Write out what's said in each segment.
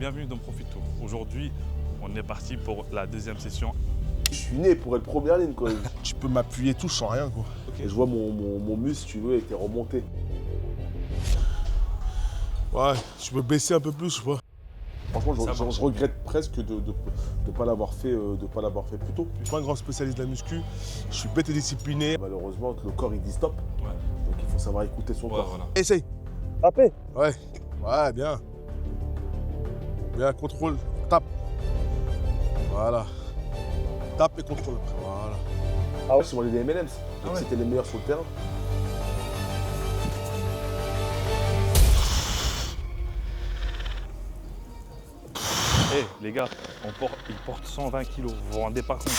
Bienvenue dans Profit Tour. Aujourd'hui, on est parti pour la deuxième session. Je suis né pour être première ligne, quoi. Tu peux m'appuyer tout, je sens rien, quoi. Et je vois mon muscle, si tu veux, était remonté. Ouais, tu peux baisser un peu plus, je sais pas. Franchement, je regrette presque de ne pas l'avoir fait, plus tôt. Je suis pas un grand spécialiste de la muscu, je suis bête et discipliné. Malheureusement, le corps, il dit stop. Ouais. Donc il faut savoir écouter son corps. Voilà. Essaye. Tapez. Ouais, ouais, bien. Bien, contrôle, tape. Voilà. Tape et contrôle. Voilà. Ah ouais, c'est moi les M&M's. Donc Ah ouais. c'était les meilleurs sur le terrain. Les gars, il porte 120 kilos, vous vous rendez pas compte.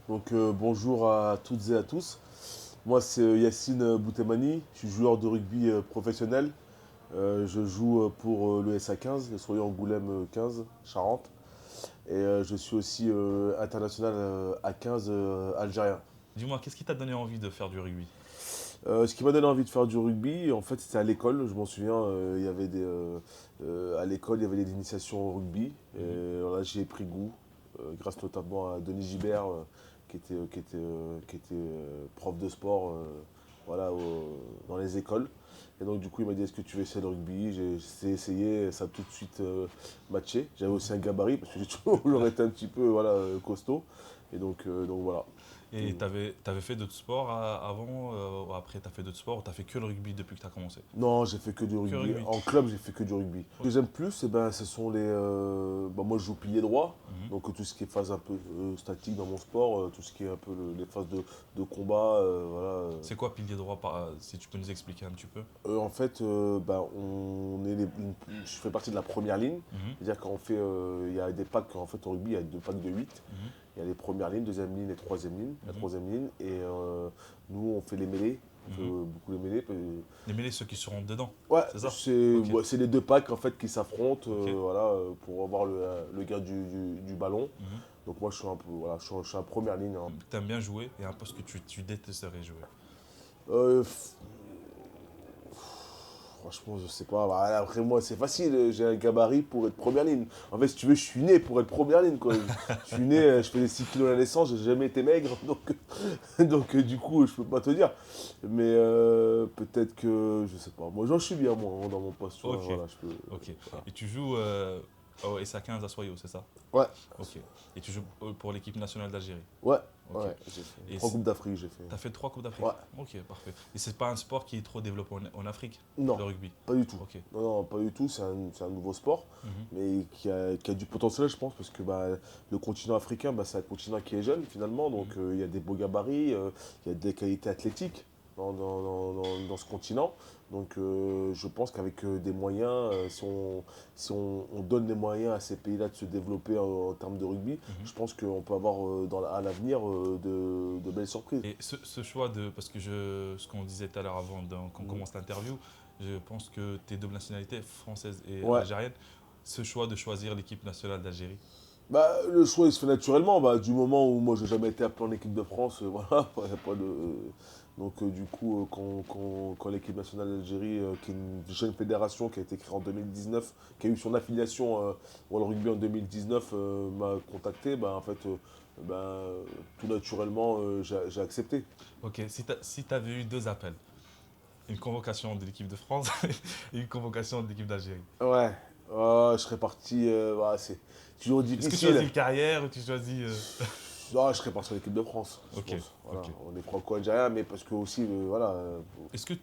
Donc bonjour à toutes et à tous. Moi c'est Yacine Boutemani, je suis joueur de rugby professionnel. Je joue pour le SA15, le Souriant Angoulême 15, Charente. Et je suis aussi international A15 algérien. Dis-moi, qu'est-ce qui t'a donné envie de faire du rugby? Ce qui m'a donné envie de faire du rugby, en fait, c'était à l'école. Je m'en souviens, il y avait à l'école, il y avait des initiations au rugby. Et là, j'y ai pris goût, grâce notamment à Denis Gibert, qui était prof de sport voilà, dans les écoles. Et donc, du coup, il m'a dit, est-ce que tu veux essayer le rugby? J'ai essayé, ça a tout de suite matché. J'avais aussi un gabarit, parce que j'ai toujours été un petit peu voilà, costaud. Et donc voilà. Et t'avais fait d'autres sports avant, après t'as fait d'autres sports, ou t'as fait que le rugby depuis que t'as commencé? Non, j'ai fait que du rugby. rugby. En club, j'ai fait que du rugby. Ce que j'aime plus, ce sont les. Moi, je joue pilier droit. Donc, tout ce qui est phase un peu statique dans mon sport, tout ce qui est un peu les phases de combat. Voilà. C'est quoi pilier droit, si tu peux nous expliquer un petit peu? En fait, je fais partie de la première ligne. C'est-à-dire qu'on fait. Il y a des packs, en fait, au rugby, il y a deux packs de 8. Il y a les premières lignes, deuxième ligne et troisième ligne. La troisième ligne. Et nous, on fait les mêlées. On fait beaucoup les mêlées. Les mêlés, ceux qui seront dedans. Ouais, C'est ça. c'est Ok. c'est les deux packs en fait qui s'affrontent Ok. voilà, pour avoir le gain du ballon. Donc moi je suis un peu voilà, je suis en première ligne. Hein. T'aimes bien jouer et un poste que tu détesterais jouer. Euh, f- Franchement je sais pas. Bah, après moi c'est facile, j'ai un gabarit pour être première ligne. En fait si tu veux je suis né pour être première ligne quoi. Je suis né, je faisais 6 kilos à la naissance, j'ai jamais été maigre donc du coup je peux pas te dire. Mais peut-être que je sais pas. Moi j'en suis bien moi dans mon poste. Tu vois, Ok. voilà, je peux, Ok. voilà. Et tu joues au SA15 à Soyo, c'est ça? Ouais. Ok. Et tu joues pour l'équipe nationale d'Algérie? Ouais, Ok. ouais, j'ai fait Et 3 Coupes d'Afrique, j'ai fait. T'as fait 3 Coupes d'Afrique? Ouais. Ok, parfait. Et c'est pas un sport qui est trop développé en Afrique, Non, le rugby? pas du tout. Ok. Non, non, pas du tout, c'est un nouveau sport, mais qui a du potentiel, je pense, parce que le continent africain, c'est un continent qui est jeune, finalement, donc il y a des beaux gabarits, il y a des qualités athlétiques dans ce continent. Donc je pense qu'avec des moyens, si on donne des moyens à ces pays-là de se développer en termes de rugby, je pense qu'on peut avoir à l'avenir de belles surprises. Et ce choix parce que ce qu'on disait tout à l'heure avant qu'on commence l'interview, je pense que tes double nationalités, française et Ouais. algérienne, ce choix de choisir l'équipe nationale d'Algérie. Le choix il se fait naturellement, du moment où moi j'ai jamais été appelé en équipe de France, voilà, y a pas de. Donc du coup, quand l'équipe nationale d'Algérie, qui est une jeune fédération qui a été créée en 2019, qui a eu son affiliation au rugby en 2019, m'a contacté, en fait, tout naturellement, j'ai accepté. Ok, si tu avais eu deux appels, une convocation de l'équipe de France et une convocation de l'équipe d'Algérie. Ouais, je serais parti, c'est toujours Est-ce que tu difficile. choisis une carrière ou tu choisis. Je serais parti en équipe de France, je Ok, pense. Voilà, ok. on est franco-algérien, mais parce que aussi, voilà. Est-ce que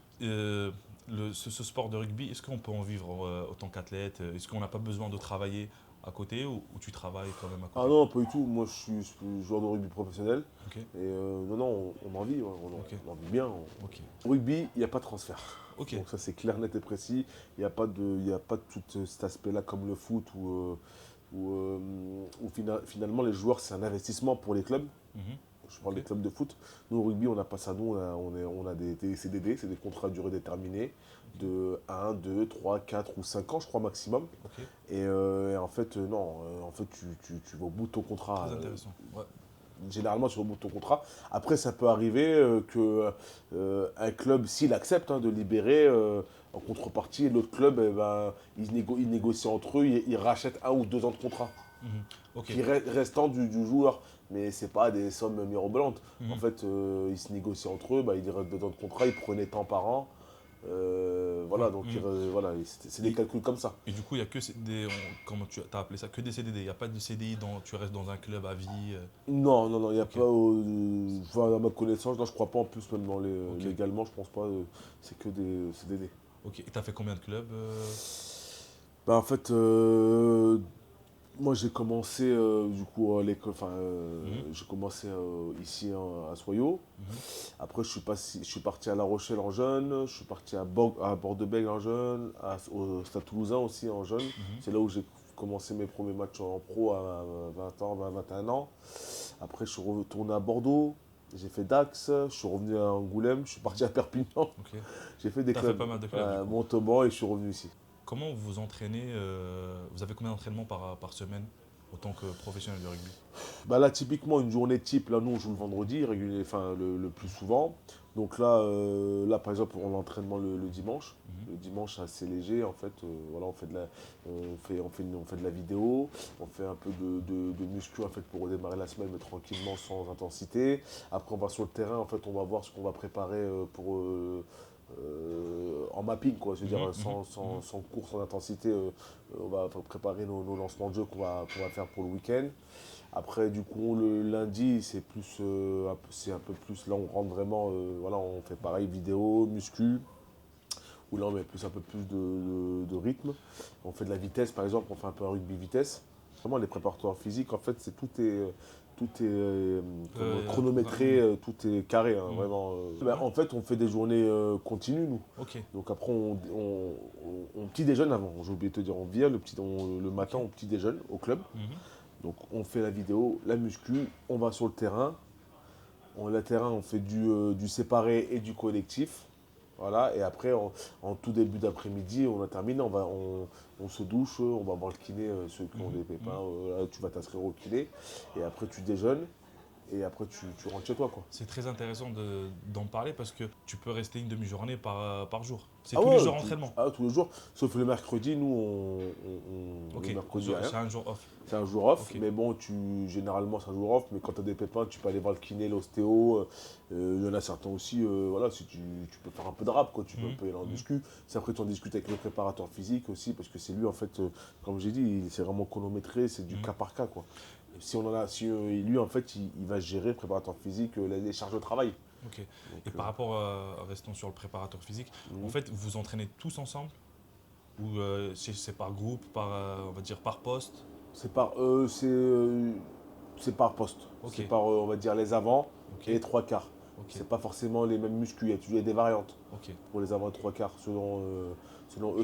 ce sport de rugby, est-ce qu'on peut en vivre autant qu'athlète? Est-ce qu'on n'a pas besoin de travailler à côté ou tu travailles quand même à côté? Ah non, pas du tout. Moi, je suis joueur de rugby professionnel. Ok, Et non, on en vit, ouais, Ok. on en vit bien. ok, Rugby, il n'y a pas de transfert. ok. Donc ça, c'est clair, net et précis. Il y a pas tout cet aspect-là comme le foot où finalement les joueurs, c'est un investissement pour les clubs. Mhm. Je parle Ok. des clubs de foot. Nous, au rugby, on n'a pas ça. Nous, on a des CDD, c'est des contrats à durée déterminée, de 1, 2, 3, 4 ou 5 ans, je crois, maximum. Ok. Et en fait, non, en fait, tu vas au bout de ton contrat. Très intéressant. Ouais. généralement sur le bout de ton contrat. Après, ça peut arriver qu'un club, s'il accepte de libérer, en contrepartie, l'autre club, eh ben, ils négocient entre eux, ils rachètent 1 ou 2 ans de contrat Mhm. Ok. qui restant du joueur. Mais c'est pas des sommes mirobolantes. Mhm. En fait, ils se négocient entre eux, bah, il reste 2 ans de contrat, ils prenaient tant par an. Voilà, donc voilà, c'est des calculs comme ça. Et du coup, il n'y a que comment tu as appelé ça, que des CDD. Il n'y a pas de CDI dans tu restes dans un club à vie. Non, non, non, il n'y a Ok. pas, à ma connaissance, non, je crois pas en plus, même Ok. légalement, je pense pas, c'est que des CDD. Ok. Et tu as fait combien de clubs Bah, en fait, moi j'ai commencé du coup à l'école, enfin j'ai commencé ici à Soyaux. Mhm. Après je suis parti à La Rochelle en jeune, je suis parti à Bordeaux-Bègles en jeune, au Stade Toulousain aussi en jeune. Mhm. C'est là où j'ai commencé mes premiers matchs en pro à 20 ans, 21 ans. Après je suis retourné à Bordeaux, j'ai fait Dax, je suis revenu à Angoulême, je suis parti à Perpignan. Ok. J'ai fait des Tu as fait clubs, pas mal de clubs du coup. Montauban et je suis revenu ici. Comment vous vous entraînez vous avez combien d'entraînements par semaine en tant que professionnel de rugby Bah là, typiquement, une journée type, là, nous, on joue le vendredi, enfin, le plus souvent. Donc là, par exemple, on a l'entraînement le dimanche. Mhm. Le dimanche, c'est assez léger, en fait. Voilà, on fait de la vidéo, on fait un peu de muscu, en fait, pour redémarrer la semaine, mais tranquillement, sans intensité. Après, on va sur le terrain, en fait, on va voir ce qu'on va préparer en mapping, quoi. Je veux Mhm, dire, mhm, mhm. sans cours, sans intensité, on va préparer nos lancements de jeu qu'on va faire pour le week-end. Après, du coup, le lundi, c'est un peu plus. Là, on rentre vraiment. Voilà, on fait pareil, vidéo, muscu. Où là, on met un peu plus de rythme. On fait de la vitesse, par exemple. On fait un peu un rugby vitesse. Vraiment, les préparatoires physiques, en fait, tout est chronométré, Programme. tout est carré, hein, Mhm. vraiment. Ouais. En fait, on fait des journées continues, nous. Ok. Donc après, on petit déjeune avant. J'ai oublié de te dire, on vient le matin, Ok. on petit déjeune au club. Mhm. Donc on fait la vidéo, la muscu, on va sur le terrain. Le terrain, on fait du séparé et du collectif. Voilà, et après, en tout début d'après-midi, on a terminé, on se douche, on va voir le kiné, ceux qui ont Mhm. des pépins, Mhm. là, tu vas t'inscrire au kiné, et après tu déjeunes, et après tu rentres chez toi, quoi. C'est très intéressant d'en parler parce que tu peux rester une demi-journée par jour. C'est Ah tous les ouais, jours entraînement. tous les jours, sauf le mercredi, nous, Ok. le mercredi, rien. C'est un jour off. C'est un jour off, Ok. mais bon, généralement c'est un jour off, mais quand tu as des pépins, tu peux aller voir le kiné, l'ostéo. Il y en a certains aussi, voilà, si tu peux faire un peu de rap, quoi, tu peux Mhm. un peu aller en Mhm. muscu. C'est après tu en discutes avec le préparateur physique aussi, parce que c'est lui, en fait, comme j'ai dit, c'est vraiment chronométré, c'est du Mhm. cas par cas, quoi. Si lui, en fait, il va gérer, le préparateur physique, les charges de travail. Ok. Donc, Et par rapport restons sur le préparateur physique, en mhm. fait, vous vous entraînez tous ensemble ou c'est par groupe, on va dire par poste. c'est par, c'est par poste. Ok. C'est par, on va dire, les avants Ok. et les trois quarts. Ok. C'est pas forcément les mêmes muscles, il y a des variantes Ok. pour les avants et trois quarts, selon eux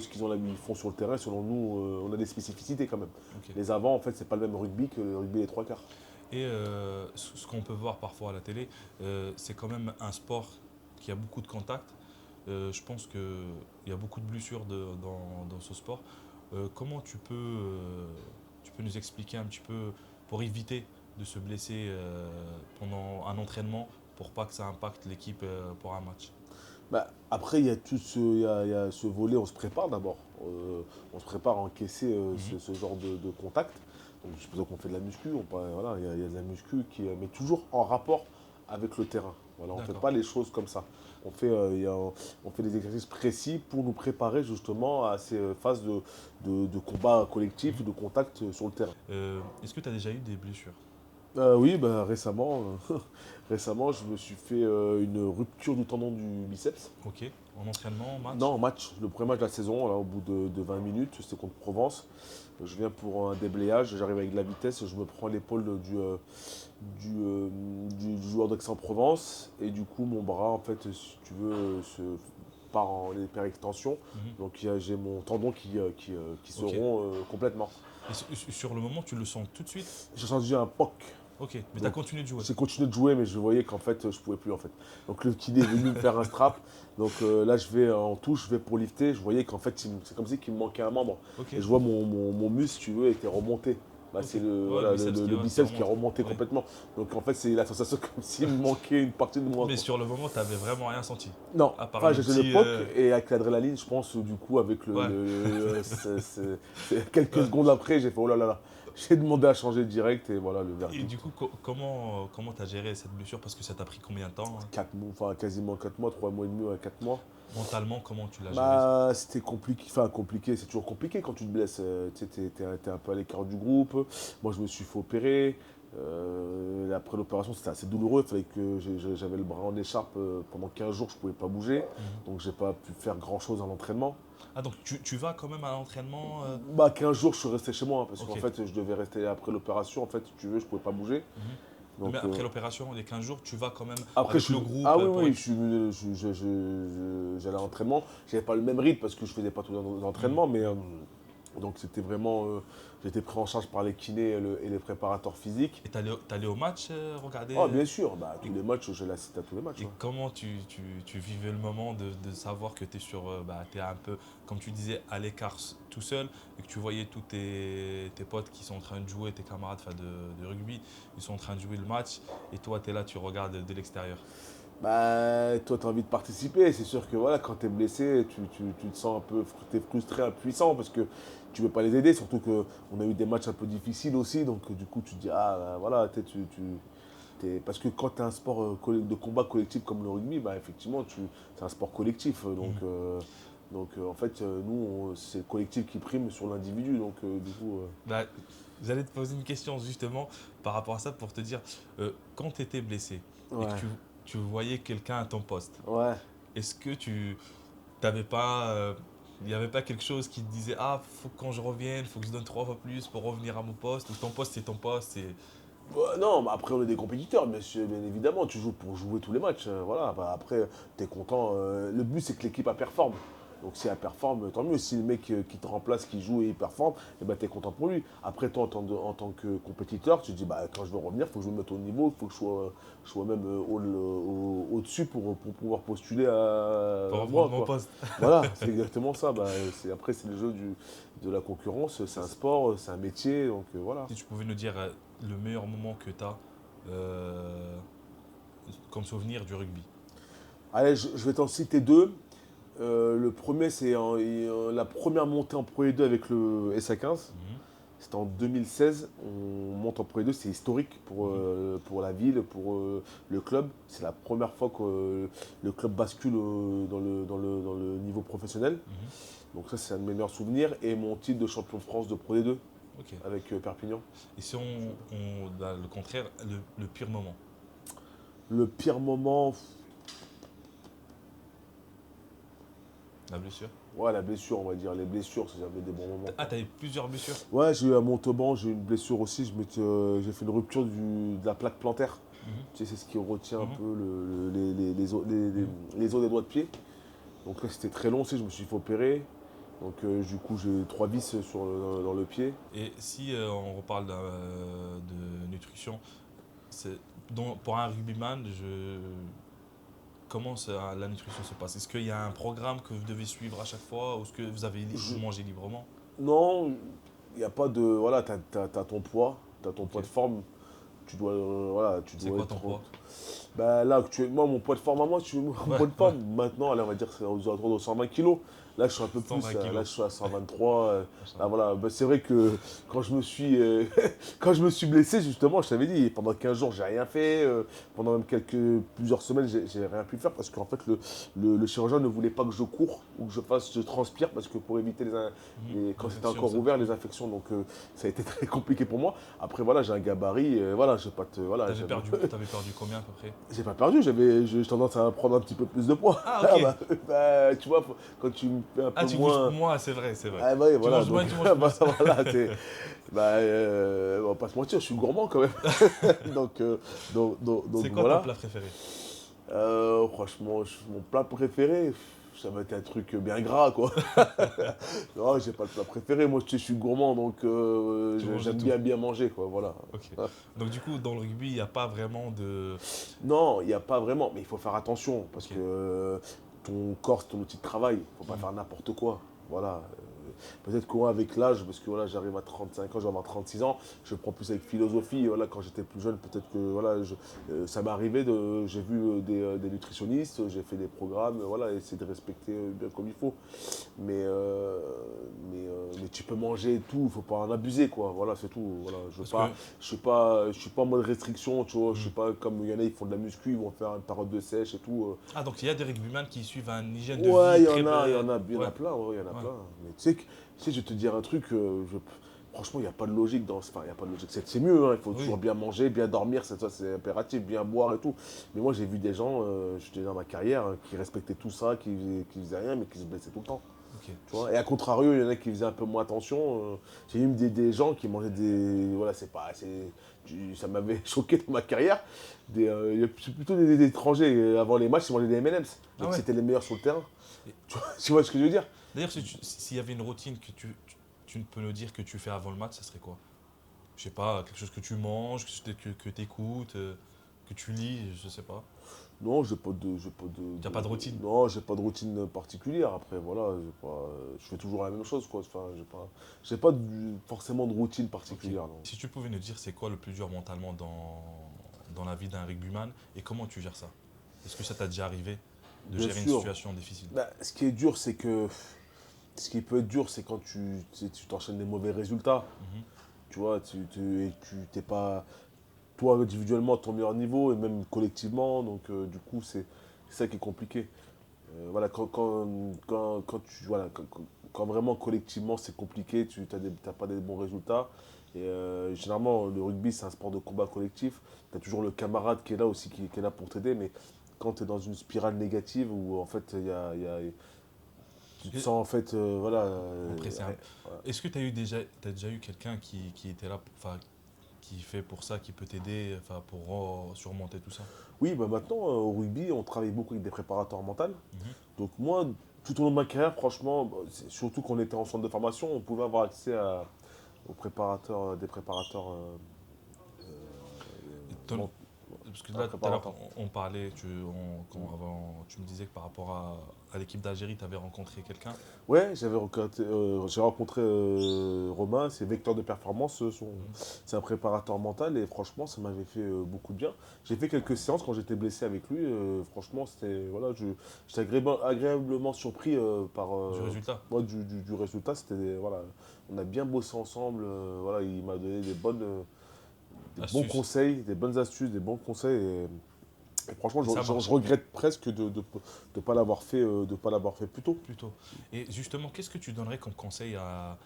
ce ils font sur le terrain, selon nous, on a des spécificités quand même. Ok. Les avants, en fait, c'est pas le même rugby que le rugby des trois quarts. Et ce qu'on peut voir parfois à la télé, c'est quand même un sport qui a beaucoup de contacts. Je pense qu'il y a beaucoup de blessures dans ce sport. Comment tu peux nous expliquer un petit peu pour éviter de se blesser pendant un entraînement pour pas que ça impacte l'équipe pour un match? Bah, après, il y a ce volet, on se prépare d'abord. On se prépare à encaisser Mhm. ce genre de contact. Donc, c'est pour ça qu'on fait de la muscu. Voilà, il y a de la muscu mais toujours en rapport avec le terrain. Voilà, on ne fait D'accord. pas les choses comme ça. On fait des exercices précis pour nous préparer justement à ces phases de combat collectif, Mhm. de contact sur le terrain. Est-ce que tu as déjà eu des blessures? Oui, bah, récemment, je me suis fait une rupture du tendon du biceps. Ok. En entraînement, match? Non, en match, le premier match de la saison, là, au bout de 20 minutes, c'était contre Provence. Je viens pour un déblayage, j'arrive avec de la vitesse, je me prends l'épaule du joueur d'Aix-en-Provence. Et du coup, mon bras, en fait, si tu veux, se part en hyperextension. Mhm. Donc j'ai mon tendon qui se Ok. rompt complètement. Et sur le moment, tu le sens tout de suite? J'ai senti un POC. Ok. Mais tu as Donc, continué de jouer? j'ai continué de jouer, mais je voyais qu'en fait, je pouvais plus en fait. Donc le kiné est venu me faire un strap. Donc là, je vais en touche, je vais pour lifter. Je voyais qu'en fait, c'est comme si qu'il me manquait un membre. Ok. Et je vois mon muscle, si tu veux, était remonté. Bah, Ok. c'est Ouais, le biceps qui a remonté Ouais. complètement. Donc en fait, c'est la sensation comme s'il me manquait une partie de moi, Mais quoi. sur le moment, tu n'avais vraiment rien senti. Non, À part enfin, le j'étais le petit. POC et avec l'adrénaline, je pense, du coup, avec Ouais. quelques Ouais. secondes après, j'ai fait oh là là là. J'ai demandé à changer direct et voilà le Et du verdict. coup, comment tu as géré cette blessure? Parce que ça t'a pris combien de temps, hein? 4 mois, enfin quasiment 4 mois, 3 mois et demi, ouais, 4 mois. Mentalement, comment tu l'as géré? Bah, c'était compliqué, enfin compliqué, c'est toujours compliqué quand tu te blesses. Tu sais, t'es un peu à l'écart du groupe. Moi, je me suis fait opérer. Après l'opération, c'était assez douloureux. J'avais le bras en écharpe pendant 15 jours, je pouvais pas bouger. Mhm. Donc, j'ai pas pu faire grand chose à l'entraînement. Ah, donc tu vas quand même à l'entraînement Bah, 15 jours, je suis resté chez moi, hein, parce qu'en Ok. fait, je devais rester après l'opération. En fait, si tu veux, je pouvais pas bouger. Mhm. Donc, Mais après l'opération, les 15 jours, tu vas quand même après, avec le groupe Ah oui, pour. oui, j'allais à l'entraînement. J'avais pas le même rythme parce que je faisais pas tous les entraînements, mais donc c'était vraiment. J'étais pris en charge par les kinés et les préparateurs physiques. Et t'allais au match regarder Oh, bien sûr, bah, tous les matchs, je l'assiste à tous les matchs. Et Ouais. comment tu vivais le moment de savoir que tu es sur, t'es un peu, comme tu disais, à l'écart tout seul et que tu voyais tous tes potes qui sont en train de jouer, tes camarades de rugby, ils sont en train de jouer le match et toi tu es là, tu regardes de l'extérieur. Bah, toi, tu as envie de participer. C'est sûr que voilà, quand tu es blessé, tu te sens un peu t'es frustré, impuissant parce que tu ne peux pas les aider. Surtout qu'on a eu des matchs un peu difficiles aussi. Donc, du coup, tu te dis, ah, bah, voilà, parce que quand tu as un sport de combat collectif comme le rugby, bah, effectivement, c'est un sport collectif. En fait, nous, c'est le collectif qui prime sur l'individu. Donc, du coup, Bah, j'allais te poser une question justement par rapport à ça pour te dire, quand tu étais blessé et que ouais, tu voyais quelqu'un à ton poste, ouais. est-ce que tu t'avais pas, il n'y avait pas quelque chose qui te disait, ah, faut que quand je revienne, faut que je donne 3 fois plus pour revenir à mon poste, ou ton poste c'est ton poste, Bah, non, mais après on est des compétiteurs, bien évidemment, tu joues pour jouer tous les matchs. Voilà. Bah, après, tu es content. Le but c'est que l'équipe elle performe. Donc si elle performe, tant mieux. Si le mec qui te remplace, qui joue et il performe, eh ben, tu es content pour lui. Après toi, en tant que compétiteur, tu te dis bah, quand je veux revenir, il faut que je me mette au niveau, il faut que je sois même au-dessus pour pouvoir postuler pour à reprendre moi, mon quoi. poste. Voilà, c'est exactement ça. Bah, après, c'est le jeu de la concurrence, c'est un sport, c'est un métier, donc voilà. Si tu pouvais nous dire le meilleur moment que tu as comme souvenir du rugby. Allez, je vais t'en citer deux. Le premier, c'est la première montée en Pro E2 avec le SA15. Mhm. C'était en 2016. On monte en Pro E2, c'est historique pour la ville, pour le club. C'est la première fois que le club bascule dans le niveau professionnel. Mhm. Donc ça, c'est un de mes meilleurs souvenirs. Et mon titre de champion de France de Pro D2 Ok. avec Perpignan. Et si le contraire, le pire moment. Le pire moment, La blessure. ouais, la blessure, on va dire. Les blessures, c'est jamais des bons moments. Ah, t'as eu plusieurs blessures. Ouais, j'ai eu à Montauban, j'ai eu une blessure aussi. J'ai fait une rupture de la plaque plantaire. Mhm. Tu sais, c'est ce qui retient un Mhm. peu les os des doigts de pied. Donc là, c'était très long aussi, je me suis fait opérer. Donc du coup, j'ai 3 vis dans le pied. Et si on reparle de nutrition, pour un rugbyman, comment la nutrition se passe? Est-ce qu'il y a un programme que vous devez suivre à chaque fois ou est-ce que Je- vous mangez librement? Non, il n'y a pas de... Voilà, t'as ton poids, t'as ton Ok. poids de forme. Tu dois, voilà, tu C'est dois quoi être... ton poids? Bah là, actuellement, mon poids de forme à moi, mon Ouais, poids de forme, maintenant, allez, on va dire que c'est aux alentours de 120 kilos. Là, je suis un peu 120 plus, là, kilos. je suis à 123. Machin. Là, voilà. Bah, c'est vrai que quand je me suis, quand je me suis blessé, justement, je t'avais dit, pendant 15 jours, j'ai rien fait. Pendant même plusieurs semaines, j'ai rien pu faire parce qu'en fait, le chirurgien ne voulait pas que je cours ou que je transpire parce que pour éviter quand c'était Infection, encore ça. ouvert, les infections. Donc, ça a été très compliqué pour moi. Après, voilà, j'ai un gabarit. Voilà, j'ai pas de. Voilà, T'avais perdu combien à peu près? j'ai pas perdu, j'ai tendance à prendre un petit peu plus de poids. Ah, ok. Bah, tu vois, quand tu me fais un peu Ah, tu bouges moins. moins, c'est vrai, c'est vrai. Ah, bah, oui, voilà. manges moins, Donc, tu manges bah, plus. voilà, on va pas se mentir, je suis gourmand quand même. donc, C'est quoi voilà. ton plat préféré? Franchement, mon plat préféré, ça va être un truc bien gras, quoi. Non, j'ai pas de plat préféré. Moi, je suis gourmand, donc Tu manges j'aime de tout. bien manger, quoi. Voilà. Ok. Donc du coup, dans le rugby, il n'y a pas vraiment de... Non, il n'y a pas vraiment, mais il faut faire attention parce Ok. que ton corps, c'est ton outil de travail. Il ne faut pas Mhm. faire n'importe quoi. Voilà. Peut-être qu'avec l'âge, parce que voilà, j'arrive à 35 ans, je vais avoir 36 ans, je prends plus avec philosophie. Voilà, quand j'étais plus jeune, peut-être que voilà, ça m'est arrivé j'ai vu des nutritionnistes, j'ai fait des programmes, voilà, essayer de respecter bien comme il faut. Mais tu peux manger et tout, il ne faut pas en abuser, quoi. Voilà, c'est tout. Voilà, Parce que, je suis pas en mode restriction, tu vois. Je suis pas comme il y en a, ils font de la muscu, ils vont faire une période de sèche et tout. donc il y a des rugbyman qui suivent une hygiène de Ouais, vie il y très... en a, il y en Ouais, a plein, ouais, il y en a ouais. plein. Mais tu sais, je vais te dire un truc, franchement, il n'y a pas de logique dans ce. Enfin, il n'y a pas de logique. C'est mieux, hein, il faut Oui. toujours bien manger, bien dormir, c'est impératif, bien boire et tout. Mais moi, j'ai vu des gens, je dis dans ma carrière, hein, qui respectaient tout ça, qui faisaient rien, mais qui se blessaient tout le temps. Ok. Tu vois. Et à contrario, il y en a qui faisaient un peu moins attention. J'ai eu des gens qui mangeaient des. Voilà, c'est pas. Ça m'avait choqué dans ma carrière. C'est plutôt des étrangers. Avant les matchs, ils mangeaient des M&M's. Ah Donc ouais. c'était les meilleurs sur le terrain. Et- Tu vois ce que je veux dire? D'ailleurs, s'il y avait une routine que tu ne peux nous dire que tu fais avant le match, ça serait quoi? Je sais pas, quelque chose que tu manges, que tu écoutes, que tu lis, je sais pas. Non, j'ai pas de. T'as pas de routine? Non, j'ai pas de routine particulière. Après, voilà, je fais toujours la même chose, quoi. Enfin, j'ai pas forcément de routine Ok. particulière, non. Si tu pouvais nous dire c'est quoi le plus dur mentalement dans la vie d'un rugbyman et comment tu gères ça? Est-ce que ça t'a déjà arrivé de Bien gérer une sûr. situation difficile? Bah, ce qui est dur, c'est que. Ce qui peut être dur, c'est quand tu t'enchaînes des mauvais résultats. Mhm. Tu vois, et tu t'es pas, toi, individuellement, à ton meilleur niveau, et même collectivement. Donc, du coup, c'est ça qui est compliqué. Voilà, quand vraiment collectivement c'est compliqué, tu n'as pas des bons résultats. Et généralement, le rugby, c'est un sport de combat collectif. Tu as toujours le camarade qui est là aussi, qui est là pour t'aider. Mais quand tu es dans une spirale négative où en fait, tu te Et- sens en fait, voilà. Oppressé, hein. Ouais. Est-ce que t'as déjà eu quelqu'un qui était là, enfin, qui fait pour ça, qui peut t'aider, enfin, pour surmonter tout ça? Oui, bah maintenant, au rugby, on travaille beaucoup avec des préparateurs mentaux. Mhm. Donc moi, tout au long de ma carrière, franchement, bah, surtout quand on était en centre de formation, on pouvait avoir accès aux préparateurs, des préparateurs. Et ton- Bon, Parce que un là, tout à l'heure, préparateur. on parlait, tu me disais que par rapport à l'équipe d'Algérie, tu avais rencontré quelqu'un. Ouais, j'ai rencontré Romain, c'est vecteur de performance, c'est un préparateur mental et franchement, ça m'avait fait beaucoup de bien. J'ai fait quelques séances quand j'étais blessé avec lui, franchement, voilà, j'étais agréablement surpris par Du résultat. moi, du résultat. Voilà, on a bien bossé ensemble, voilà, il m'a donné des bons Astuce. conseils, des bonnes astuces, des bons conseils. Et franchement, Et ça marche. je regrette presque de ne pas l'avoir fait, plus tôt. Plutôt. Et justement, qu'est-ce que tu donnerais comme conseil à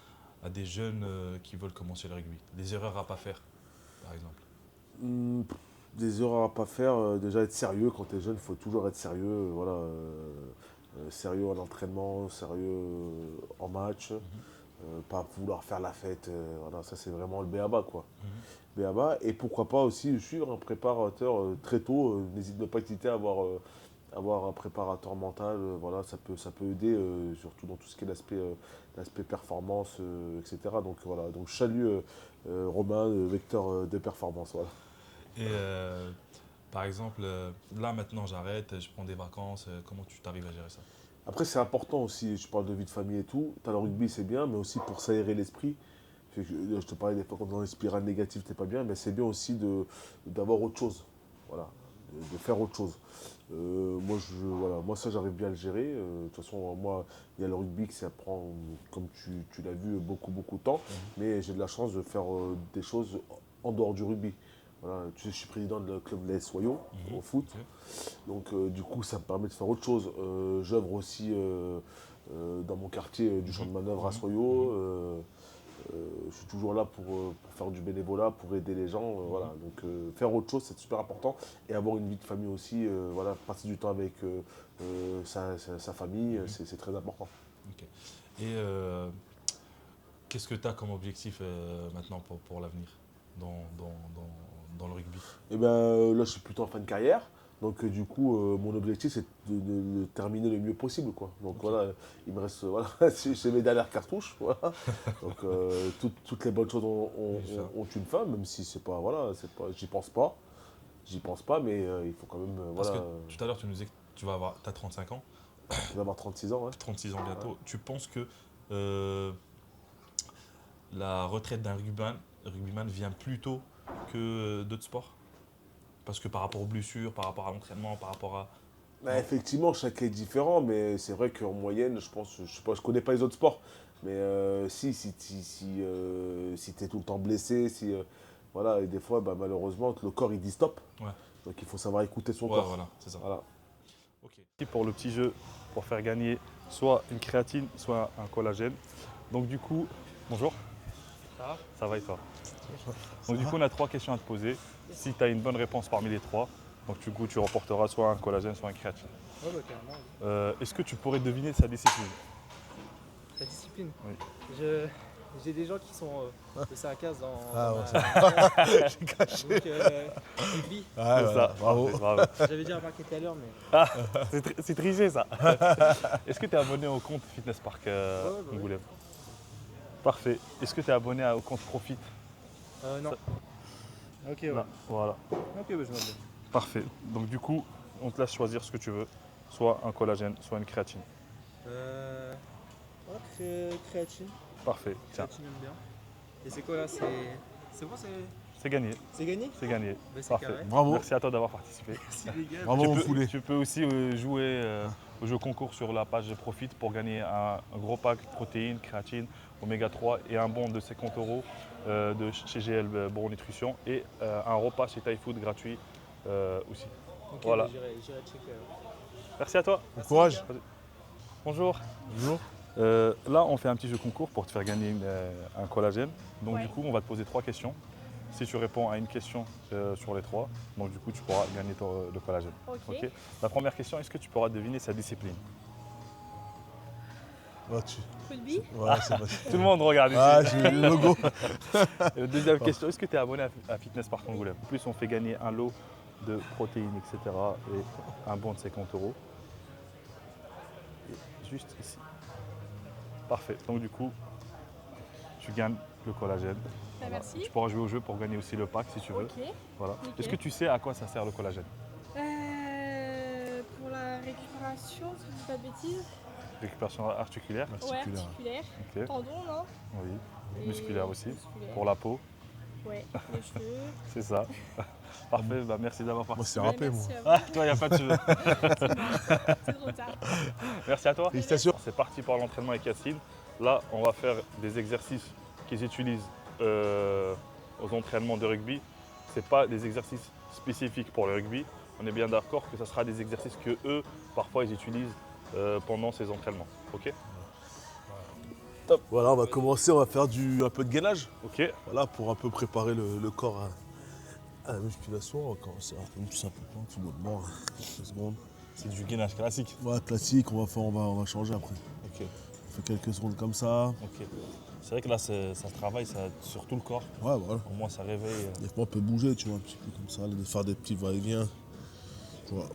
des jeunes qui veulent commencer le rugby? Des erreurs à pas faire, par exemple. Des erreurs à pas faire, déjà être sérieux quand tu es jeune, il faut toujours être sérieux, voilà, sérieux en entraînement, sérieux en match, Mhm. pas vouloir faire la fête, voilà, ça c'est vraiment le b.a.-ba quoi. Mhm. B.a.-ba, et pourquoi pas aussi suivre un préparateur très tôt, n'hésite pas hésiter à avoir un préparateur mental, voilà, ça peut aider, surtout dans tout ce qui est l'aspect performance, etc. Donc voilà, donc je salue Romain, vecteur de performance, voilà. Et par exemple, là maintenant j'arrête, je prends des vacances, comment tu t'arrives à gérer ça? Après, c'est important aussi, je parle de vie de famille et tout. T'as le rugby, c'est bien, mais aussi pour s'aérer l'esprit. Je te parlais des fois quand dans les spirales négatives, t'es pas bien, mais c'est bien aussi d'avoir autre chose. Voilà, de faire autre chose. Voilà, moi, ça, j'arrive bien à le gérer. De toute façon, moi, il y a le rugby que ça prend, comme tu l'as vu, beaucoup de temps. Mhm. Mais j'ai de la chance de faire des choses en dehors du rugby. Voilà, tu sais, je suis président de le club Les Soyaux Mhm. au foot. Ok. Donc du coup, ça me permet de faire autre chose. J'œuvre aussi dans mon quartier du champ de manœuvre à Mhm. Soyo. Je suis toujours là pour faire du bénévolat, pour aider les gens. Voilà. Donc faire autre chose, c'est super important. Et avoir une vie de famille aussi, voilà, passer du temps avec sa famille, Mhm. c'est très important. Ok. Et qu'est-ce que tu as comme objectif maintenant pour l'avenir dans le rugby? Et ben là, je suis plutôt en fin de carrière. Donc du coup, mon objectif, c'est de terminer le mieux possible, quoi. Donc Ok. voilà, il me reste, voilà, c'est mes dernières cartouches, voilà. Donc toutes les bonnes choses ont une fin, même si c'est pas, voilà, j'y pense pas, mais il faut quand même, Parce voilà, que tout à l'heure tu nous disais que t'as 35 ans, je vais avoir 36 ans, ouais. 36 ans bientôt. Tu penses que la retraite d'un rugbyman vient plus tôt que d'autres sports? Parce que par rapport aux blessures, par rapport à l'entraînement, par rapport à... Bah, effectivement, chacun est différent, mais c'est vrai qu'en moyenne, je pense, je sais pas, je connais pas les autres sports, mais si tu es tout le temps blessé, voilà, et des fois, bah, malheureusement, le corps il dit stop. Ouais. Donc il faut savoir écouter son Ouais, corps. voilà, c'est ça. Voilà. Ok. Pour le petit jeu, pour faire gagner soit une créatine, soit un collagène. Donc du coup, bonjour. Ça va? Ça va et toi? Donc du coup, on a 3 questions à te poser. Si tu as une bonne réponse parmi les 3, donc du coup, tu remporteras soit un collagène, soit un créatine. Ouais, bah, carrément. Oui. Est-ce que tu pourrais deviner sa discipline? Ta discipline? Oui. J'ai des gens qui sont de 5 cases dans, Ah, dans ouais, ma... J'ai caché. Donc, rugby. Ah, C'est ouais, ça, bravo. bravo. J'avais déjà remarqué tout à l'heure, mais C'est triché ça. Est-ce que tu es abonné au compte Fitness Park ouais, bah Angoulême? Parfait. Est-ce que tu es abonné au compte Profit? non. Ça- Ok, ouais. Non. Voilà. Ok, bah, je vois bien. Parfait. Donc du coup, on te laisse choisir ce que tu veux. Soit un collagène, soit une créatine. Créatine. Parfait. Tiens, Créatine, j'aime bien. Et c'est quoi là? C'est bon, c'est gagné. c'est gagné? C'est gagné. Bah, c'est Parfait. carré. Bravo. Merci à toi d'avoir participé. Merci les gars. Bravo, mon poulet. Tu peux aussi jouer au jeu concours sur la page Profit pour gagner un gros pack protéines, créatine, oméga 3 et un bon de 50 € de chez GL Bon Nutrition et un repas chez Thai Food gratuit aussi. Ok, Voilà. bah, j'irai checker. Merci à toi. Bon courage. Bonjour. Bonjour. Là, on fait un petit jeu concours pour te faire gagner un collagène. Donc Ouais. du coup, on va te poser 3 questions. Si tu réponds à une question sur les 3, donc du coup, tu pourras gagner le collagène. Ok. Ok. La première question, est-ce que tu pourras deviner sa discipline? Ouais, Rugby. ouais, c'est pas... Tout le monde regarde ici. Ah, j'ai le logo. Et la deuxième question, est-ce que tu es abonné à Fitness Park Angoulême? En plus, on fait gagner un lot de protéines, etc. et un bon de 50 €. Et juste ici. Parfait. Donc du coup, tu gagnes le collagène. Ah, Voilà. merci. Tu pourras jouer au jeu pour gagner aussi le pack si tu veux. Ok. Voilà. Nickel. Est-ce que tu sais à quoi ça sert le collagène? Pour la récupération, si je dis pas de bêtises. Récupération articulaire. Ouais, articulaire. Ok. Tendon, non? Oui. Et Musculaire aussi. musculaire. Pour la peau. Ouais, les cheveux. C'est ça. Parfait. Bah, merci d'avoir Moi, c'est participé. râpé, moi. Merci à Ah, toi, il n'y a pas de cheveux. vous. C'est trop tard. Merci à toi. Félicitations. C'est parti pour l'entraînement avec Yacine. Là, on va faire des exercices qu'ils utilisent aux entraînements de rugby. Ce pas des exercices spécifiques pour le rugby. On est bien d'accord que ce sera des exercices que eux, parfois, ils utilisent pendant ces entraînements. Ok? Voilà, on va commencer, on va faire un peu de gainage. Ok. Voilà, pour un peu préparer le corps à la musculation. On va commencer un peu tout simplement, tout bonnement. 2 secondes. C'est du gainage classique. Voilà, classique, on va changer après. Ok. On fait quelques secondes comme ça. Ok. C'est vrai que là, ça travaille sur tout le corps. Ouais, voilà. Au moins, ça réveille. Des fois, on peut bouger, tu vois, un petit peu comme ça, de faire des petits va-et-vient. Tu vois.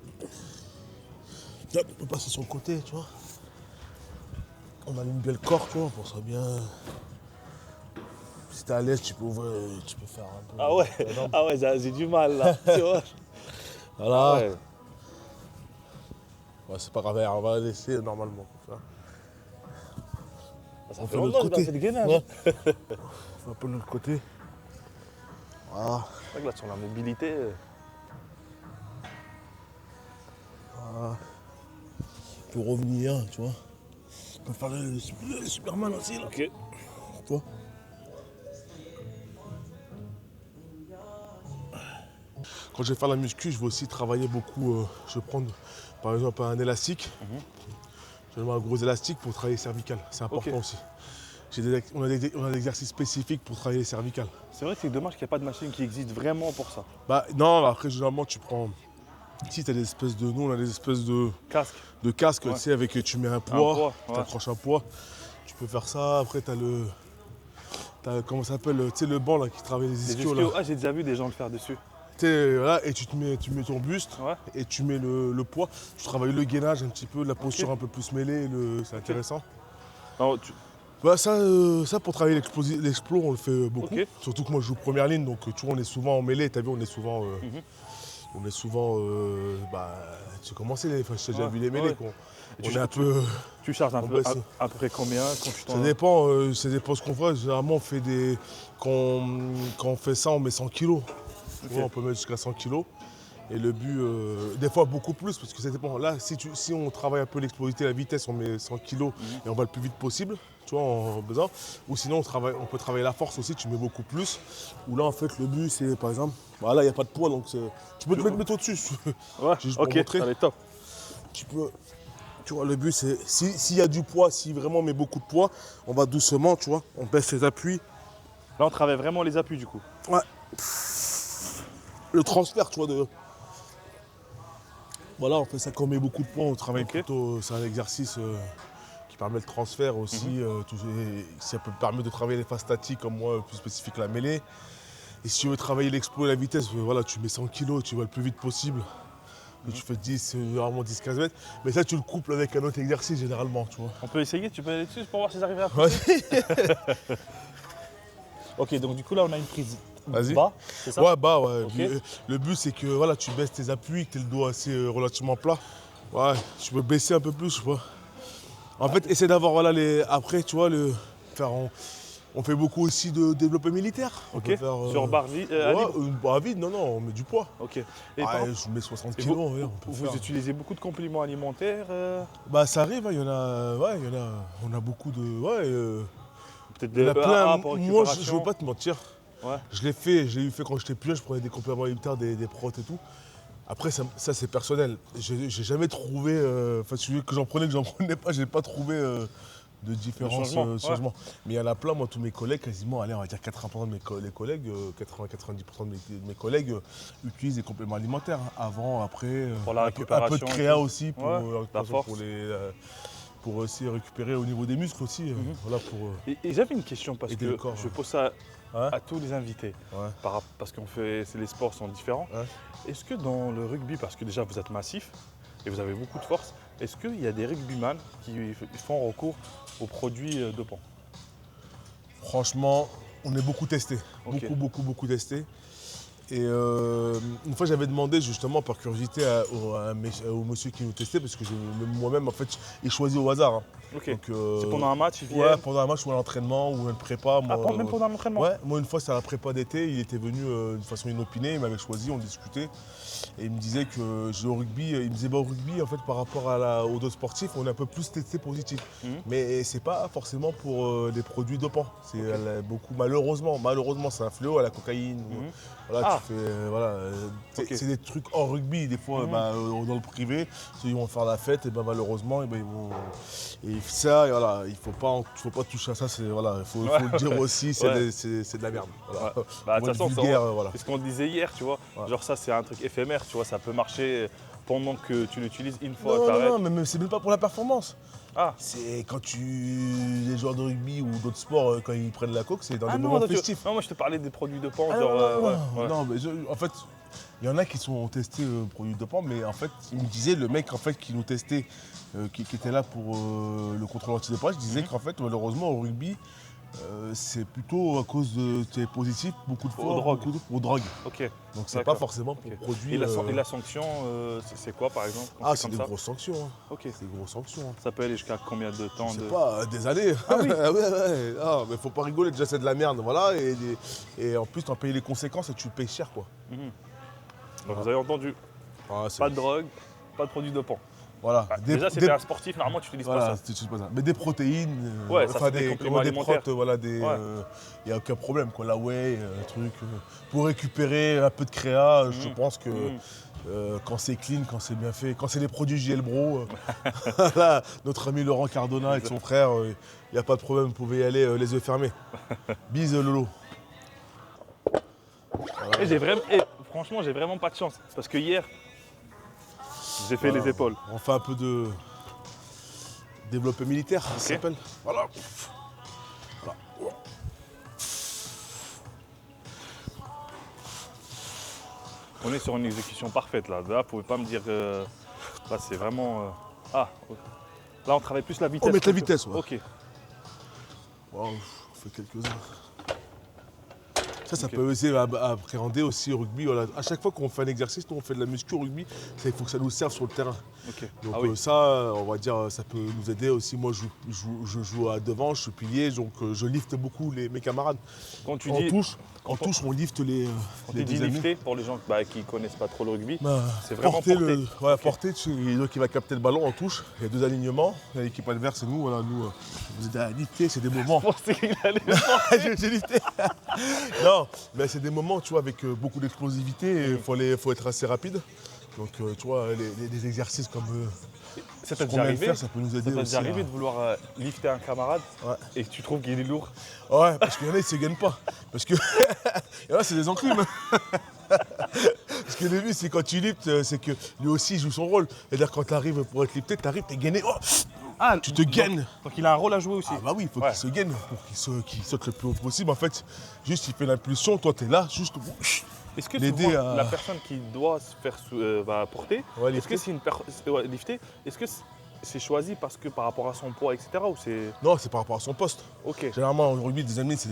Hop, on peut passer sur le côté, tu vois. On aligne bien le corps, tu vois, pour ça bien. Si t'es à l'aise, tu peux faire un peu. Ah ouais, la jambe. ah ouais, j'ai du mal là. Tu vois? Voilà. Ouais. Ouais, c'est pas grave, on va laisser normalement. Tu vois. Ça On fait fait longtemps l'autre que t'as côté. fait du gainage. Ouais. On fait un peu de l'autre côté. Voilà. C'est vrai que là, sur la mobilité. Voilà. Pour revenir, tu vois. On peut faire le Superman aussi, là. Ok. Tu vois. Quand je vais faire la muscu, je vais aussi travailler beaucoup. Je vais prendre par exemple un élastique. Je vais mettre un gros élastique pour travailler les cervicales. C'est important Ok. aussi. On a des exercices spécifiques pour travailler les cervicales. C'est vrai que c'est dommage qu'il n'y ait pas de machine qui existe vraiment pour ça. Bah non, après généralement tu prends. Si tu as des espèces de. Nous on a des espèces de Casque. casques, Ouais. tu sais, avec tu mets un poids, poids, ouais. tu accroches un poids. Tu peux faire ça. Après tu as le. Comment ça s'appelle, tu sais, le banc là qui travaille les Les ischios là. ischios, ah, j'ai déjà vu des gens le faire dessus. Tu sais, voilà, et tu mets ton buste Ouais. et tu mets le poids. Tu travailles le gainage un petit peu, la posture un peu plus mêlée, c'est intéressant. Non, Bah ça pour travailler l'explo, on le fait beaucoup. Ok. Surtout que moi je joue première ligne, donc tu vois on est souvent en mêlée, t'as vu on est souvent tu sais comment c'est, enfin, j'ai déjà Ouais, vu les mêlées, ouais. Et on est un peu... Tu charges on baisse. à peu près combien quand tu Ça dépend ce qu'on fait. Généralement, on fait quand on fait ça, on met 100 kilos. Tu vois, on peut mettre jusqu'à 100 kilos. Et le but, des fois beaucoup plus, parce que ça dépend. Là, si on travaille un peu l'explosivité, la vitesse, on met 100 kilos et on va le plus vite possible, tu vois, en besoin. Ou sinon, on peut travailler la force aussi, tu mets beaucoup plus. Ou là, en fait, le but, c'est par exemple, là, il n'y a pas de poids, donc tu peux te mettre au-dessus. Si tu veux. Ouais, Juste pour ok, montrer. allez, top. Tu peux. Tu vois, le but, c'est s'il y a du poids, si vraiment on met beaucoup de poids, on va doucement, tu vois, on baisse les appuis. Là, on travaille vraiment les appuis du coup. Ouais. Le transfert, tu vois, Voilà, on fait ça quand on met beaucoup de poids, on travaille Ok. plutôt, c'est un exercice qui permet le transfert aussi, ça peut permettre de travailler les phases statiques comme moi, plus spécifique la mêlée. Et si tu veux travailler l'explo et la vitesse, voilà, tu mets 100 kg, tu vas le plus vite possible. Et tu fais 10-15 mètres. Mais ça, tu le couples avec un autre exercice généralement, tu vois. On peut essayer, tu peux aller dessus pour voir si j'arrive à pousser. Ok, donc du coup là on a une prise Vas-y. bas, c'est ça? Ouais, bah ouais. Ok. Le but, c'est que voilà, tu baisses tes appuis, que tu aies le dos assez relativement plat. Ouais, tu peux baisser un peu plus, je vois. En fait, essaie d'avoir, voilà, après, tu vois, on fait beaucoup aussi de développé militaire. On Ok, peut faire, sur barre vide, à ouais, libre. une barre vide, non, on met du poids. Ok. Et Ouais, par exemple, je mets 60 et kilos, ouais, on peut vous faire. utilisez beaucoup de compléments alimentaires Bah ça arrive, hein, on a beaucoup de... Ouais, peut-être il y en des a plein. EAA pour Moi, je récupération. veux pas te mentir. Ouais. Je l'ai fait quand j'étais plus jeune, je prenais des compléments alimentaires, des protes et tout. Après, ça c'est personnel. J'ai jamais trouvé, enfin celui que j'en prenais pas, j'ai pas trouvé de différence, changement, ouais. changement. Mais il y en a plein, moi, tous mes collègues, quasiment, allez, on va dire 80% de mes collègues, 80-90% de mes collègues utilisent des compléments alimentaires. Hein. Avant, après, Pour la un peu de récupération et créa tout. aussi, pour, Ouais, la la récupération, force. pour aussi récupérer au niveau des muscles aussi. Voilà, pour, Et j'avais une question parce aider que le corps, je pose ça Ouais. à tous les invités. Ouais. Parce que les sports sont différents. Ouais. Est-ce que dans le rugby, parce que déjà vous êtes massif et vous avez beaucoup de force, est-ce qu'il y a des rugbyman qui font recours aux produits dopants? Franchement, on est beaucoup testé. Ok. Beaucoup testé. Et une fois, j'avais demandé justement par curiosité au monsieur qui nous testait, parce que moi-même, en fait, il choisit au hasard. Hein. Ok. Donc, C'est pendant un match, ils ouais, viennent. pendant un match ou à l'entraînement ou à une prépa. Ah, même pendant l'entraînement. Ouais, moi une fois c'est à la prépa d'été, il était venu de façon inopinée, il m'avait choisi, on discutait. Et il me disait que j'ai au rugby, il me disait au rugby en fait par rapport aux autres sportifs, on est un peu plus testé positif. Mais c'est pas forcément pour des produits dopants. C'est beaucoup malheureusement c'est un fléau à la cocaïne. Voilà, tu fais c'est des trucs hors rugby, des fois dans le privé, ceux qui vont faire la fête et malheureusement ils vont. Et ça, et voilà, il faut pas toucher à ça, il faut le dire aussi, c'est de la merde. Voilà. Ouais. Bah, de toute façon, voilà. c'est ce qu'on disait hier, tu vois. Ouais. Genre ça, c'est un truc éphémère, tu vois. Ça peut marcher pendant que tu l'utilises une fois, Non, t'arrêtes. non, mais c'est même pas pour la performance. Ah, C'est quand les joueurs de rugby ou d'autres sports, quand ils prennent la coke, c'est dans des moments non, festifs. non, moi je te parlais des produits dopants, Ah, genre. non, ouais. non, mais en fait, il y en a qui sont testés produits dopants, mais en fait, il me disait, le mec en fait, qui nous testait, qui était là pour le contrôle antidopage, disait qu'en fait, malheureusement, au rugby, c'est plutôt à cause de tes positifs, beaucoup de fois, drogues. aux drogues. Ok. Donc c'est D'accord. pas forcément pour Ok. produire. Et la sanction, c'est quoi par exemple quand c'est comme des ça grosses sanctions. Hein. Ok. C'est des grosses sanctions. Hein. Ça peut aller jusqu'à combien de temps Je sais pas, des années. Ah oui. ouais. Ah, mais faut pas rigoler, déjà c'est de la merde, voilà. Et en plus, t'en payes les conséquences et tu payes cher, quoi. Donc, vous avez entendu, Ah, c'est- pas de drogue, pas de produits dopants. Voilà. Ah, déjà, c'était un sportif, normalement tu n'utilises Voilà, pas ça. tu utilises pas ça. Mais des protéines, Ouais, ça, c'est des compléments alimentaires. protes, voilà, il Ouais. n'y a aucun problème, quoi. La whey, truc. Pour récupérer un peu de créa, je pense que quand c'est clean, quand c'est bien fait, quand c'est des produits JL Bro, voilà, notre ami Laurent Cardona avec son frère, il n'y a pas de problème, vous pouvez y aller les yeux fermés. Bise Lolo. Et franchement, j'ai vraiment pas de chance. Parce que hier, j'ai fait les épaules. On fait un peu de développé militaire, ça s'appelle. Voilà. On est sur une exécution parfaite là. Là, vous pouvez pas me dire. Là, c'est vraiment. Là, on travaille plus la vitesse. On met la vitesse, ouais. Ok. Wow, on fait quelques-uns. Ça Ok. peut aussi appréhender aussi au rugby. Voilà. À chaque fois qu'on fait un exercice, nous on fait de la muscu au rugby, il faut que ça nous serve sur le terrain. Ok. Donc Ah oui. ça, on va dire, ça peut nous aider aussi. Moi, je joue à devant, je suis pilier, donc je lifte beaucoup mes camarades. Quand tu En dis, touche, quand on lifte les quand les tu dis deuxièmes. lifter, pour les gens qui connaissent pas trop le rugby, Bah, c'est vraiment porter. porter, qui va capter le ballon en touche. Il y a 2 alignements. L'équipe adverse, c'est nous. Voilà, nous, vous aidez à lifter, c'est des moments. Je pensais qu'il allait J'ai lifté. Non, mais c'est des moments, tu vois, avec beaucoup d'explosivité. Il faut être assez rapide. Donc, tu vois, les exercices comme Ça ce t'est qu'on déjà vient de arrivé faire, ça peut nous Ça aider t'est aussi. déjà arrivé de vouloir lifter un camarade Ouais. et que tu trouves qu'il est lourd? Ouais, parce qu'il y en a, ils ne se gagnent pas. Parce que il y en a, c'est des enclumes. Parce que le début, c'est quand tu liftes, c'est que lui aussi, il joue son rôle. C'est-à-dire, quand tu arrives pour être lifté, tu arrives, tu es gainé. Oh, Ah, tu te gaines. Donc il a un rôle à jouer aussi. Ah bah oui, il faut Ouais. qu'il se gaine, pour qu'il saute le plus haut possible. En fait, juste il fait l'impulsion, toi tu es là, juste Est-ce que l'aider souvent, à- la personne qui doit se faire porter, Ouais, est-ce que c'est une lifter, est-ce que c'est choisi parce que par rapport à son poids, etc. ou c'est. Non, c'est par rapport à son poste. Ok. Généralement, au rugby, des amis, c'est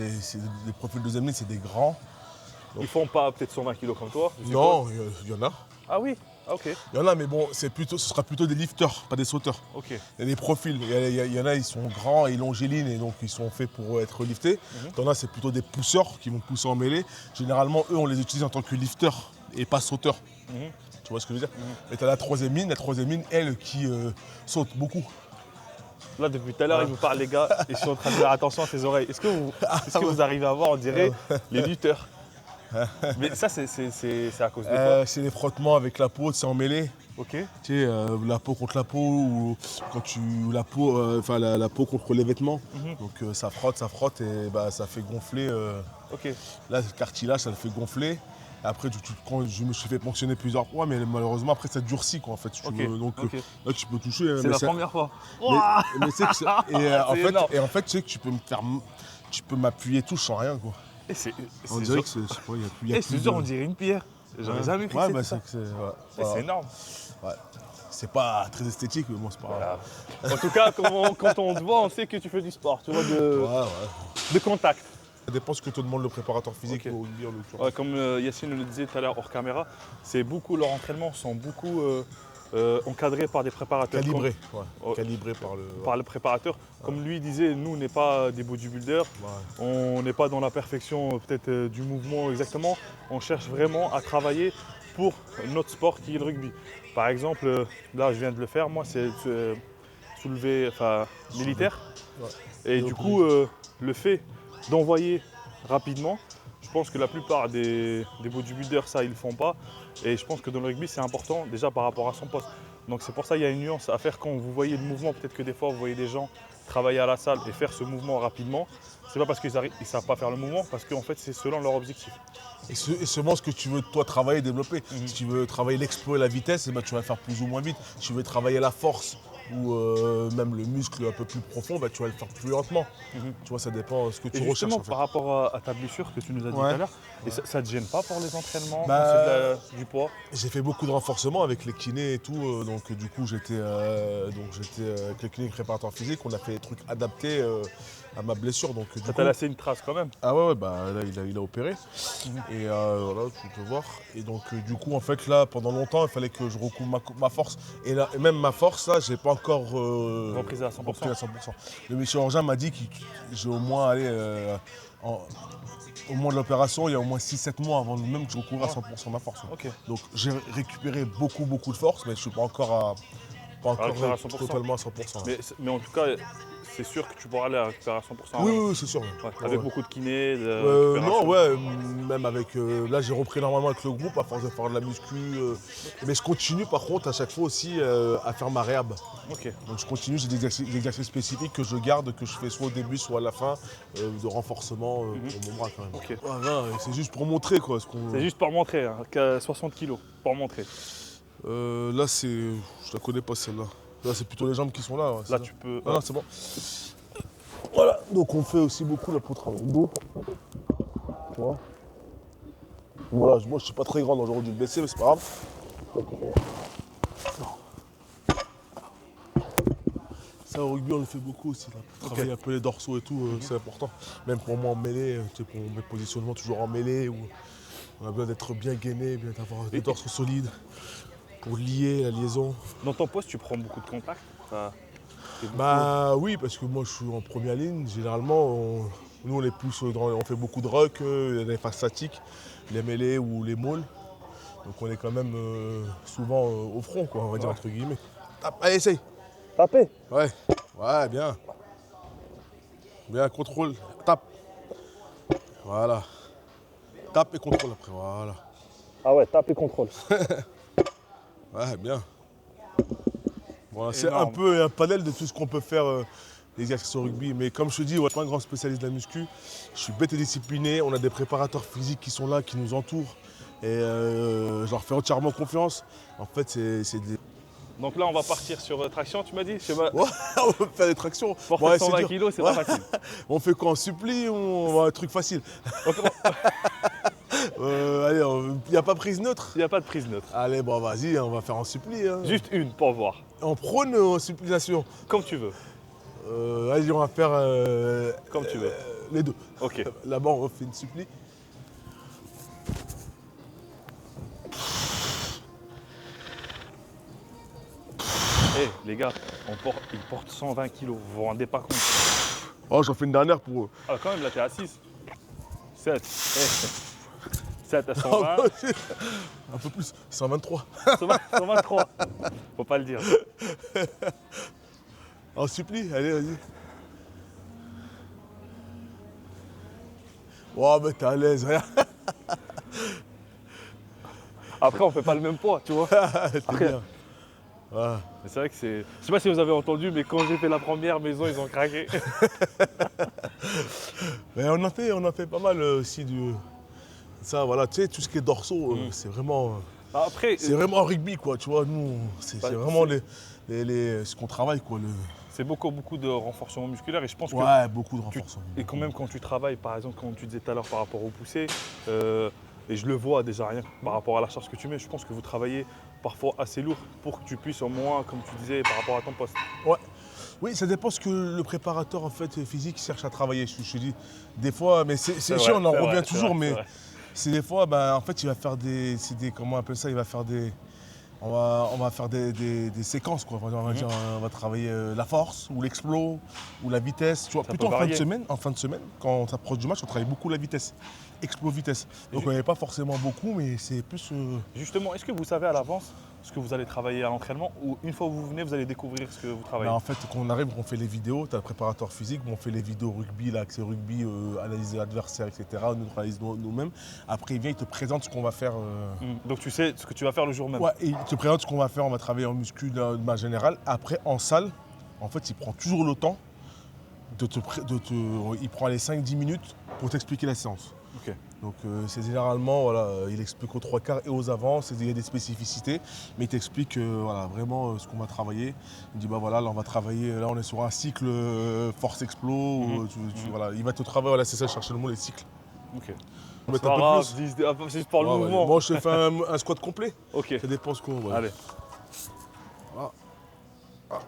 des profils de amis, c'est des grands. Ils font pas peut-être 120 kilos comme toi, je suppose. Non, il y en a. Ah oui. Ah, ok. Il y en a, mais bon, ce sera plutôt des lifters, pas des sauteurs. Ok. Il y a des profils. Il y en a, ils sont grands et longilines et donc ils sont faits pour être liftés. T'en as, c'est plutôt des pousseurs qui vont pousser en mêlée. Généralement, eux, on les utilise en tant que lifters et pas sauteurs. Mhm. Tu vois ce que je veux dire? Et t'as la troisième ligne, elle, qui saute beaucoup. Là, depuis tout à l'heure, il vous parle, les gars, et je suis en train de faire attention à ses oreilles. Est-ce que vous arrivez à voir, on dirait, les lutteurs? Mais ça, c'est à cause de quoi? C'est les frottements avec la peau, c'est en mêlée. Ok. Tu sais, la peau contre la peau ou quand la peau contre les vêtements. Donc ça frotte et bah, ça fait gonfler. Ok. Là, le cartilage, ça le fait gonfler. Après, quand je me suis fait ponctionner plusieurs fois, mais malheureusement, après, ça durcit, quoi, en fait. si tu Ok, veux. Donc ok. là, tu peux toucher. C'est mais la première fois. mais c'est que C'est énorme. en fait, tu sais que tu peux m'appuyer tout sans rien, quoi. Et c'est On dirait que c'est, je sais pas, il y a Et c'est plus dur, de- on dirait une pierre. J'aurais jamais cru Ouais, que bah, c'était ça. c'est ouais, Et voilà. c'est énorme. C'est pas très esthétique, mais bon, c'est pas grave. Voilà. En tout cas, quand on te voit, on sait que tu fais du sport, tu vois, Ouais. de contact. Ça dépend ce que te demande le préparateur physique Ok. au rugby, en l'occurrence. Ouais, comme Yacine le disait tout à l'heure hors caméra, leurs entraînements sont beaucoup encadrés par des préparateurs. Calibré, Oh. calibré par le. Par le préparateur. Comme lui disait, nous, on n'est pas des bodybuilders, Ouais. on n'est pas dans la perfection peut-être du mouvement exactement. On cherche vraiment à travailler pour notre sport qui est le rugby. Par exemple, là, je viens de le faire, moi, c'est soulever militaire. Ouais. Et du coup, le fait d'envoyer rapidement, je pense que la plupart des bodybuilders, ça, ils le font pas. Et je pense que dans le rugby, c'est important déjà par rapport à son poste. Donc c'est pour ça qu'il y a une nuance à faire quand vous voyez le mouvement. Peut-être que des fois, vous voyez des gens travailler à la salle et faire ce mouvement rapidement. C'est pas parce qu'ils ne savent pas faire le mouvement, parce qu'en fait, c'est selon leur objectif. Et seulement ce que tu veux, toi, travailler, développer. Mhm. Si tu veux travailler l'exploit et la vitesse, eh ben, tu vas le faire plus ou moins vite. Si tu veux travailler la force ou même le muscle un peu plus profond, ben, tu vas le faire plus lentement. Mhm. Tu vois, ça dépend de ce que Et tu recherches. justement, En fait. par rapport à ta blessure que tu nous as dit Ouais. tout à l'heure, et ça ne te gêne pas pour les entraînements, Bah, quand c'est du poids? J'ai fait beaucoup de renforcement avec les kinés et tout, donc du coup j'étais avec les kinés et le préparateur physique, on a fait des trucs adaptés à ma blessure. Donc, du Ça coup- t'a laissé une trace quand même. Ah ouais, bah là il a opéré. Et voilà, tu peux voir. Et donc du coup en fait là pendant longtemps il fallait que je recouvre ma force. Et même ma force là, j'ai pas encore Reprise à 100%. repris à 100%. Le chirurgien m'a dit que j'ai au moins au moment de l'opération, il y a au moins 6-7 mois avant même que je recouvre à 100% ma force. Ok. Donc j'ai récupéré beaucoup de force, mais je suis pas encore récupérer à 100%. totalement à 100%. Mais en tout cas, c'est sûr que tu pourras aller à récupérer à 100%. Oui, c'est sûr. Ouais, Ouais, avec ouais. beaucoup de kinés, de récupération. Non, ouais, même avec. Là, j'ai repris normalement avec le groupe à force de faire de la muscu. Mais je continue par contre à chaque fois aussi à faire ma réhab. Ok. Donc je continue, j'ai des exercices spécifiques que je garde, que je fais soit au début, soit à la fin, de renforcement pour mon bras quand même. Ok. Ouais, non, c'est juste pour montrer quoi. C'est juste pour montrer, hein, qu'à 60 kilos, pour montrer. Là, c'est. Je la connais pas celle-là. Là, c'est plutôt les jambes qui sont là. Ouais, c'est Là, ça. tu peux. Ah non, c'est bon. Voilà, donc on fait aussi beaucoup là pour travailler le dos. Tu vois. Voilà, moi je suis pas très grand, donc j'aurais dû le baisser, mais c'est pas grave. Ça, au rugby, on le fait beaucoup aussi. Là, pour travailler un peu les dorsaux et tout, c'est important. Même pour moi en mêlée, tu sais, pour mes positionnements toujours en mêlée, où on a besoin d'être bien gainé, bien d'avoir des dorsaux solides pour lier la liaison. Dans ton poste, tu prends beaucoup de contacts. T'es beaucoup- Bah oui, parce que moi je suis en première ligne. Généralement, nous on est plus on fait beaucoup de ruck, les phases statiques, les mêlées ou les mauls. Donc on est quand même souvent au front, quoi, on va dire entre guillemets. Tape, allez, essaye. Taper. Ouais, ouais, bien. Bien, contrôle, tape. Voilà. Tape et contrôle après, voilà. Ah ouais, tape et contrôle. Ouais, bien. Voilà, c'est un Énorme. peu un panel de tout ce qu'on peut faire les exercices au rugby. Mais comme je te dis, je ne suis pas un grand spécialiste de la muscu. Je suis bête et discipliné. On a des préparateurs physiques qui sont là, qui nous entourent. Et je leur fais entièrement confiance. En fait, c'est des... Donc là, on va partir sur traction, tu m'as dit. Je sais pas, Ouais, on peut faire des tractions. porter Ouais, c'est 120 dur. kilos, c'est Ouais. pas facile. On fait quoi? On supplie ou on va un truc facile? Allez, il n'y a pas prise neutre? Il n'y a pas de prise neutre. Allez, bon, vas-y, on va faire en supplie. Hein. Juste une pour voir. En prône ou en supplication? Comme tu veux. Vas-y, on va faire Comme tu veux. les deux. Ok. Là-bas, on fait une supplie. Eh les gars, ils portent 120 kilos, vous vous rendez pas compte. Oh, j'en fais une dernière pour eux. Ah quand même, là t'es à 6. 7. 7 à 120. Un peu plus, 123. 123. Faut pas le dire. En supplie, allez, vas-y. Oh, mais t'es à l'aise, rien. Après, on fait pas le même poids, tu vois. T'es bien. Ouais. Mais c'est vrai que c'est. Je sais pas si vous avez entendu, mais quand j'ai fait la première maison, ils ont craqué. Mais on en fait pas mal aussi du. Ça, voilà, tu sais, tout ce qui est dorsaux, c'est vraiment. Après, C'est vraiment rugby, quoi, tu vois. Nous, c'est Bah, vraiment ce qu'on travaille, quoi. c'est beaucoup de renforcement musculaire et je pense que. Ouais, beaucoup de renforcement. Et quand même, quand tu travailles, par exemple, comme tu disais tout à l'heure par rapport au poussé, et je le vois déjà rien que par rapport à la charge que tu mets, je pense que vous travaillez parfois assez lourd pour que tu puisses au moins, comme tu disais, par rapport à ton poste. Oui, ça dépend ce que le préparateur en fait, physique cherche à travailler. Je te dis, des fois, mais c'est chiant, on en revient toujours, mais c'est des fois, en fait, il va faire comment on appelle ça, il va faire on va faire des séquences, quoi. On va dire, on va travailler la force, ou l'explo, ou la vitesse. Tu vois, Ça plutôt peut varier. en fin de semaine, quand on s'approche du match, on travaille beaucoup la vitesse. Explo, vitesse. Donc on n'avait pas forcément beaucoup, mais c'est plus... Justement, est-ce que vous savez à l'avance ce que vous allez travailler à l'entraînement ou une fois que vous venez, vous allez découvrir ce que vous travaillez? En fait, quand on arrive, on fait les vidéos, tu as le préparateur physique, on fait les vidéos rugby, là, accès rugby, analyser l'adversaire, etc. On neutralise nous-mêmes. Après, il vient, il te présente ce qu'on va faire. Donc tu sais ce que tu vas faire le jour même. Ouais, et il te présente ce qu'on va faire, on va travailler en muscu de manière générale. Après, en salle, en fait, il prend toujours le temps il prend les 5-10 minutes pour t'expliquer la séance. Ok. Donc c'est généralement, voilà, il explique aux trois quarts et aux avants, il y a des spécificités, mais il t'explique voilà, vraiment ce qu'on va travailler. Il dit bah voilà, là on va travailler, là on est sur un cycle force explo, voilà, il va te travailler, voilà, c'est ça, chercher le mot, les cycles. Ok. Mettre C'est un pas peu grave, plus. dis juste par le Ouais, mouvement. Moi je te fais un squat complet, Ok. ça dépend ce qu'on. Voilà. Allez. Ah. Ah.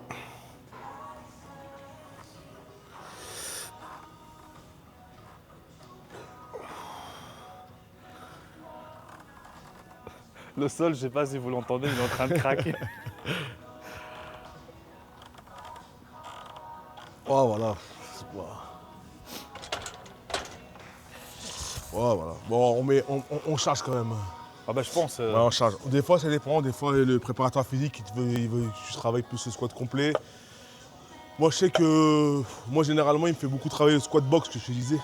Le sol, je sais pas si vous l'entendez, il est en train de craquer. Oh voilà. Ouais, voilà. Bon, on charge quand même. Ah bah je pense. Ouais, on charge. Des fois, ça dépend. Des fois, le préparateur physique, il veut que tu travailles plus le squat complet. Moi, je sais que... Moi, généralement, il me fait beaucoup travailler le squat box, que je te disais.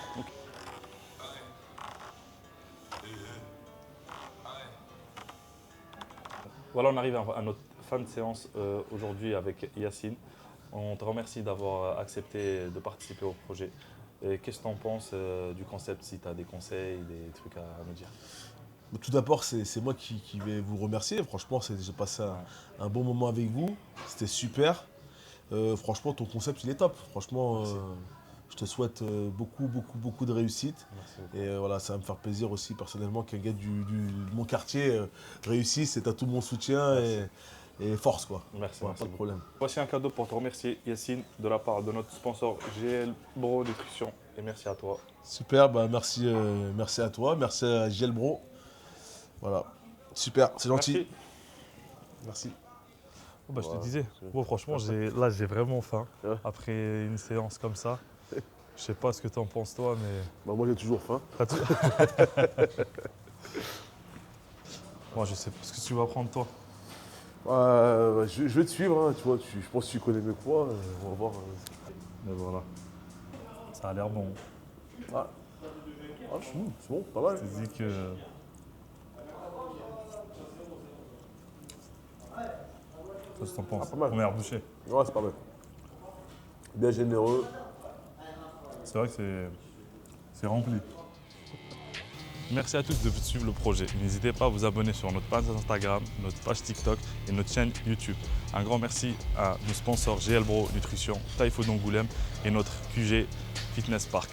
Voilà, on arrive à notre fin de séance aujourd'hui avec Yacine. On te remercie d'avoir accepté de participer au projet. Et qu'est-ce que tu en penses du concept, si tu as des conseils, des trucs à me dire? Tout d'abord, c'est moi qui vais vous remercier. Franchement, j'ai passé un bon moment avec vous. C'était super. Franchement, ton concept, il est top. Franchement, je te souhaite beaucoup de réussite. Merci beaucoup. Et voilà, ça va me faire plaisir aussi, personnellement, qu'un gars de mon quartier réussisse. C'est à tout mon soutien. et force quoi. Merci, Voilà, merci pas de beaucoup. problème. Voici un cadeau pour te remercier, Yacine, de la part de notre sponsor GL Bro Nutrition. Et merci à toi. Super, bah merci, merci à toi, merci à JL Bro. Voilà, super, c'est gentil. Merci. Merci. Bah, je te Ouais, disais, c'est- moi franchement, là j'ai vraiment faim. Ouais. Après une séance comme ça, je sais pas ce que t'en penses toi, mais. Bah, moi j'ai toujours faim. Moi je sais pas ce que tu vas prendre toi. Je vais te suivre, hein, tu vois, je pense que tu connais mieux que moi. On va voir. Mais voilà. Ça a l'air bon. Ah, c'est bon, pas mal. Je te dis que. Qu'est-ce que t'en penses? pas mal. Première bouchée. Ouais, c'est pas mal. Bien généreux. C'est vrai que c'est rempli. Merci à tous de suivre le projet. N'hésitez pas à vous abonner sur notre page Instagram, notre page TikTok et notre chaîne YouTube. Un grand merci à nos sponsors GL Bro Nutrition, Thai Food d'Angoulême et notre QG Fitness Park.